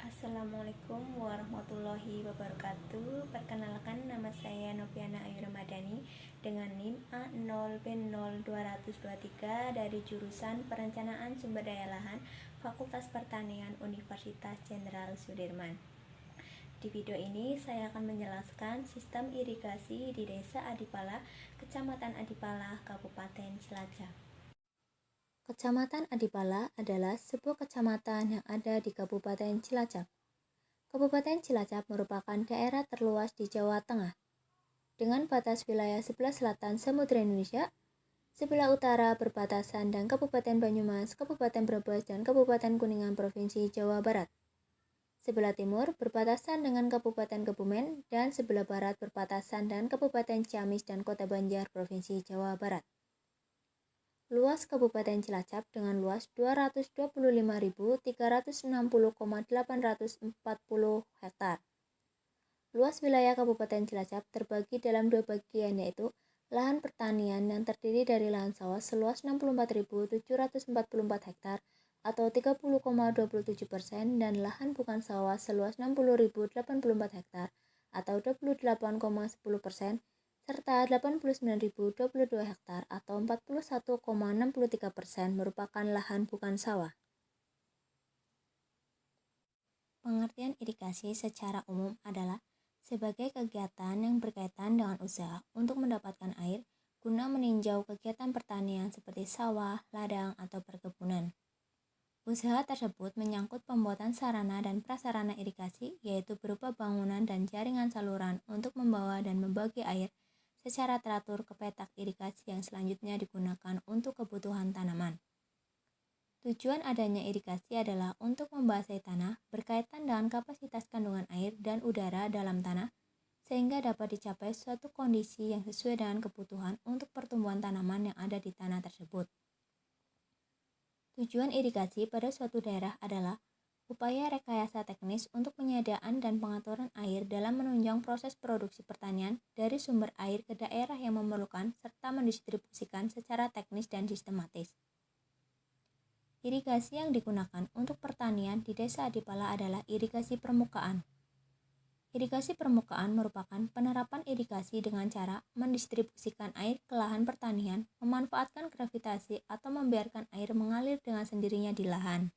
Assalamualaikum warahmatullahi wabarakatuh. Perkenalkan, nama saya Noviana Ayu Ramadhani dengan NIM A0B0223 dari jurusan Perencanaan Sumber Daya Lahan Fakultas Pertanian Universitas Jenderal Sudirman. Di video ini saya akan menjelaskan sistem irigasi di Desa Adipala, Kecamatan Adipala, Kabupaten Cilacap. Kecamatan Adipala adalah sebuah kecamatan yang ada di Kabupaten Cilacap. Kabupaten Cilacap merupakan daerah terluas di Jawa Tengah, dengan batas wilayah sebelah selatan Samudra Indonesia, sebelah utara berbatasan dengan Kabupaten Banyumas, Kabupaten Brebes, dan Kabupaten Kuningan, Provinsi Jawa Barat. Sebelah timur berbatasan dengan Kabupaten Kebumen, dan sebelah barat berbatasan dengan Kabupaten Ciamis dan Kota Banjar, Provinsi Jawa Barat. Luas Kabupaten Cilacap dengan luas 225.360,840 hektar. Luas wilayah Kabupaten Cilacap terbagi dalam dua bagian, yaitu lahan pertanian yang terdiri dari lahan sawah seluas 64.744 hektar atau 30,27% dan lahan bukan sawah seluas 60.084 hektar atau 28,10%. serta 89.022 hektar atau 41,63% merupakan lahan bukan sawah. Pengertian irigasi secara umum adalah sebagai kegiatan yang berkaitan dengan usaha untuk mendapatkan air guna meninjau kegiatan pertanian seperti sawah, ladang, atau perkebunan. Usaha tersebut menyangkut pembuatan sarana dan prasarana irigasi, yaitu berupa bangunan dan jaringan saluran untuk membawa dan membagi air secara teratur ke petak irigasi yang selanjutnya digunakan untuk kebutuhan tanaman. Tujuan adanya irigasi adalah untuk membasahi tanah berkaitan dengan kapasitas kandungan air dan udara dalam tanah, sehingga dapat dicapai suatu kondisi yang sesuai dengan kebutuhan untuk pertumbuhan tanaman yang ada di tanah tersebut. Tujuan irigasi pada suatu daerah adalah upaya rekayasa teknis untuk penyediaan dan pengaturan air dalam menunjang proses produksi pertanian dari sumber air ke daerah yang memerlukan serta mendistribusikan secara teknis dan sistematis. Irigasi yang digunakan untuk pertanian di Desa Adipala adalah irigasi permukaan. Irigasi permukaan merupakan penerapan irigasi dengan cara mendistribusikan air ke lahan pertanian, memanfaatkan gravitasi atau membiarkan air mengalir dengan sendirinya di lahan.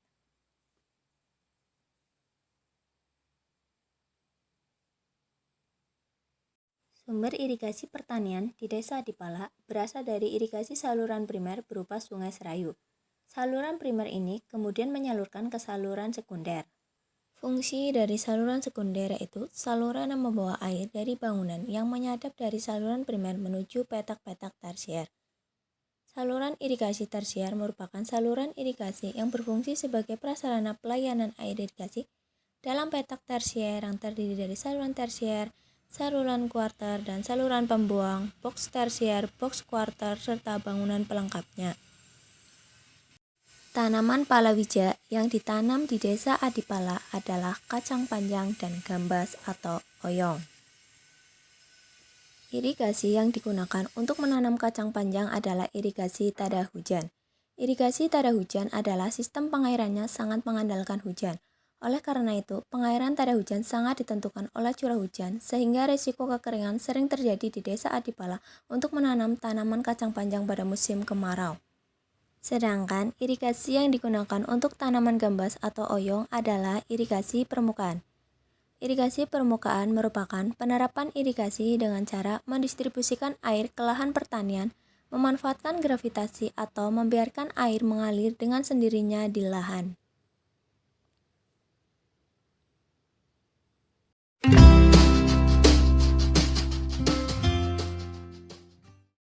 Sumber irigasi pertanian di Desa Adipala berasal dari irigasi saluran primer berupa Sungai Serayu. Saluran primer ini kemudian menyalurkan ke saluran sekunder. Fungsi dari saluran sekunder yaitu saluran yang membawa air dari bangunan yang menyadap dari saluran primer menuju petak-petak tersier. Saluran irigasi tersier merupakan saluran irigasi yang berfungsi sebagai prasarana pelayanan air irigasi dalam petak tersier yang terdiri dari saluran tersier, saluran kuarter, dan saluran pembuang, box tersier, box kuarter, serta bangunan pelengkapnya. Tanaman palawija yang ditanam di Desa Adipala adalah kacang panjang dan gambas atau oyong. Irigasi yang digunakan untuk menanam kacang panjang adalah irigasi tada hujan. Irigasi tada hujan adalah sistem pengairannya sangat mengandalkan hujan. Oleh karena itu, pengairan tada hujan sangat ditentukan oleh curah hujan, sehingga risiko kekeringan sering terjadi di Desa Adipala untuk menanam tanaman kacang panjang pada musim kemarau. Sedangkan irigasi yang digunakan untuk tanaman gambas atau oyong adalah irigasi permukaan. Irigasi permukaan merupakan penerapan irigasi dengan cara mendistribusikan air ke lahan pertanian, memanfaatkan gravitasi atau membiarkan air mengalir dengan sendirinya di lahan.